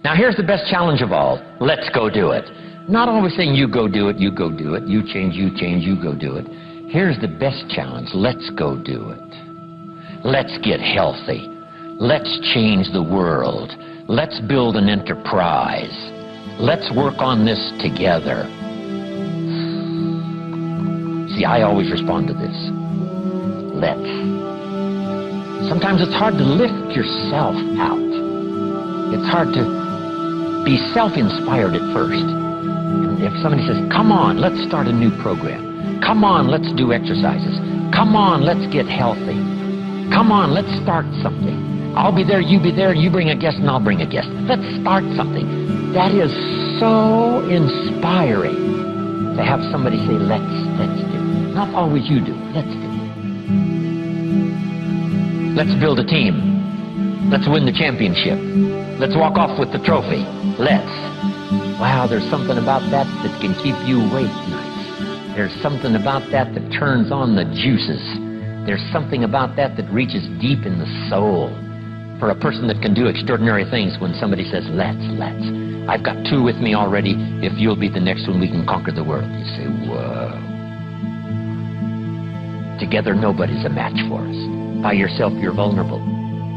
Now here's the best challenge of all. Let's go do it. Not always saying you go do it, you go do it, you change, you go do it. Here's the best challenge. Let's go do it. Let's get healthy. Let's change the world. Let's build an enterprise. Let's work on this together. See, I always respond to this. Let's. Sometimes it's hard to lift yourself out. It's hard to be self-inspired at first. And if somebody says, come on, let's start a new program. Come on, let's do exercises. Come on, let's get healthy. Come on, let's start something. I'll be there, you be there, you bring a guest and I'll bring a guest. Let's start something. That is so inspiring to have somebody say, let's do. Not always you do, let's do. Let's build a team. Let's win the championship. Let's walk off with the trophy. Let's. Wow, there's something about that that can keep you awake nights. There's something about that that turns on the juices. There's something about that that reaches deep in the soul. For a person that can do extraordinary things when somebody says, let's. I've got two with me already. If you'll be the next one, we can conquer the world. You say, whoa. Together, nobody's a match for us. By yourself, you're vulnerable.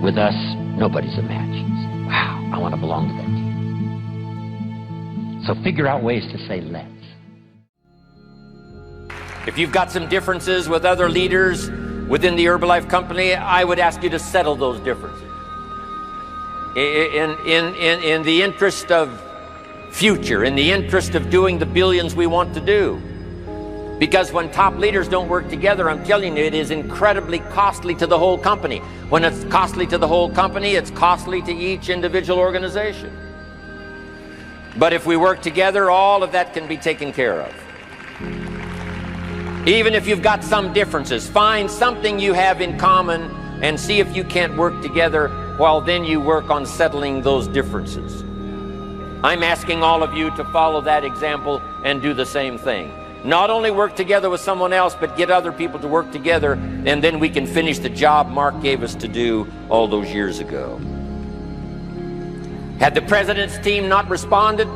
With us, nobody's a match. You say, wow, I want to belong to that team. So figure out ways to say, let's. If you've got some differences with other leaders within the Herbalife company, I would ask you to settle those differences. In the interest of future, in the interest of doing the billions we want to do. Because when top leaders don't work together, I'm telling you, it is incredibly costly to the whole company. When it's costly to the whole company, it's costly to each individual organization. But if we work together, all of that can be taken care of. Even if you've got some differences, find something you have in common and see if you can't work together, while then you work on settling those differences. I'm asking all of you to follow that example and do the same thing. Not only work together with someone else, but get other people to work together, and then we can finish the job Mark gave us to do all those years ago. Had the president's team not responded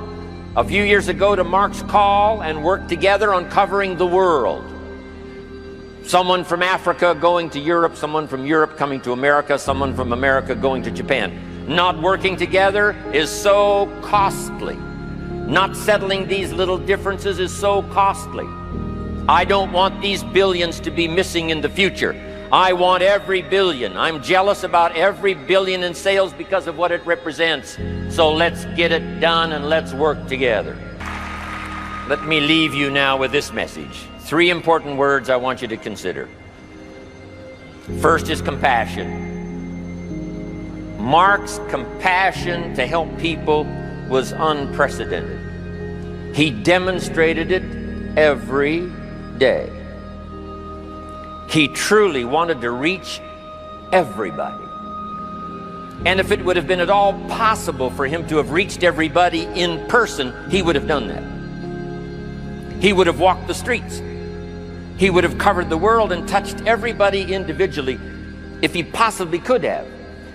a few years ago to Mark's call and worked together on covering the world, someone from Africa going to Europe, someone from Europe coming to America, someone from America going to Japan. Not working together is so costly. Not settling these little differences is so costly. I don't want these billions to be missing in the future. I want every billion. I'm jealous about every billion in sales because of what it represents. So let's get it done and let's work together. Let me leave you now with this message. 3 important words I want you to consider. First is compassion. Mark's compassion to help people was unprecedented. He demonstrated it every day. He truly wanted to reach everybody. And if it would have been at all possible for him to have reached everybody in person, he would have done that. He would have walked the streets. He would have covered the world and touched everybody individually if he possibly could have.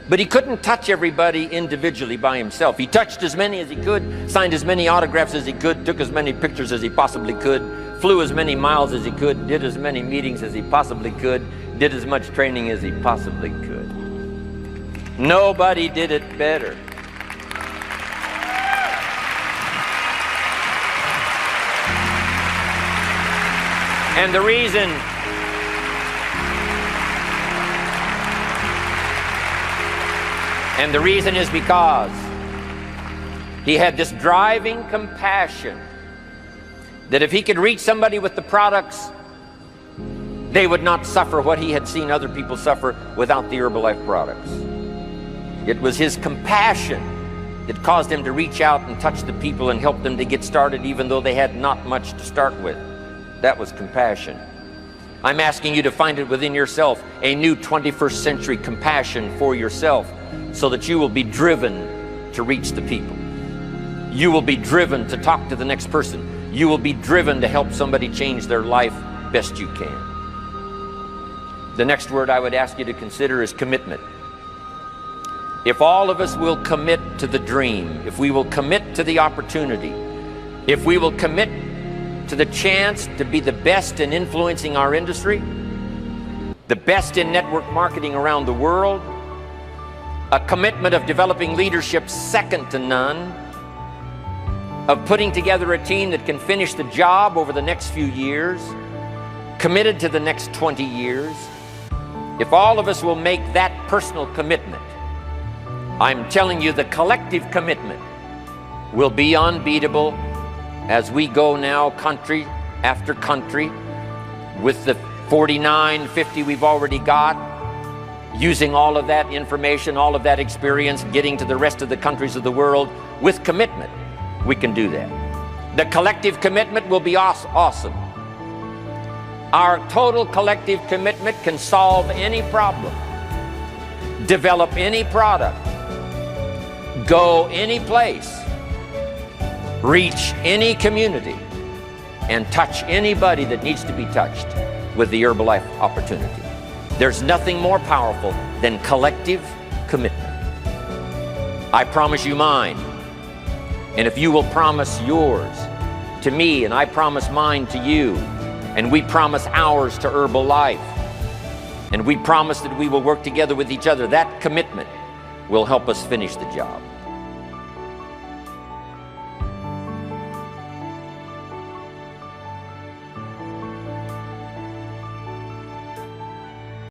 But he couldn't touch everybody individually by himself. He touched as many as he could, signed as many autographs as he could, took as many pictures as he possibly could, flew as many miles as he could, did as many meetings as he possibly could, did as much training as he possibly could. Nobody did it better. And the reason is because he had this driving compassion that if he could reach somebody with the products, they would not suffer what he had seen other people suffer without the Herbalife products. It was his compassion that caused him to reach out and touch the people and help them to get started even though they had not much to start with. That was compassion. I'm asking you to find it within yourself, a new 21st century compassion for yourself, so that you will be driven to reach the people. You will be driven to talk to the next person. You will be driven to help somebody change their life best you can. The next word I would ask you to consider is commitment. if all of us will commit to the dream, if we will commit to the opportunity, if we will commit to the chance to be the best in influencing our industry, the best in network marketing around the world, a commitment of developing leadership second to none, of putting together a team that can finish the job over the next few years, committed to the next 20 years, if all of us will make that personal commitment, I'm telling you the collective commitment will be unbeatable as we go now country after country with the 49, 50 we've already got, using all of that information, all of that experience, getting to the rest of the countries of the world with commitment. We can do that. The collective commitment will be awesome. Our total collective commitment can solve any problem, develop any product, go any place, reach any community, and touch anybody that needs to be touched with the Herbalife opportunity. There's nothing more powerful than collective commitment. I promise you mine. And if you will promise yours to me, and I promise mine to you, and we promise ours to Herbalife, and we promise that we will work together with each other, that commitment will help us finish the job.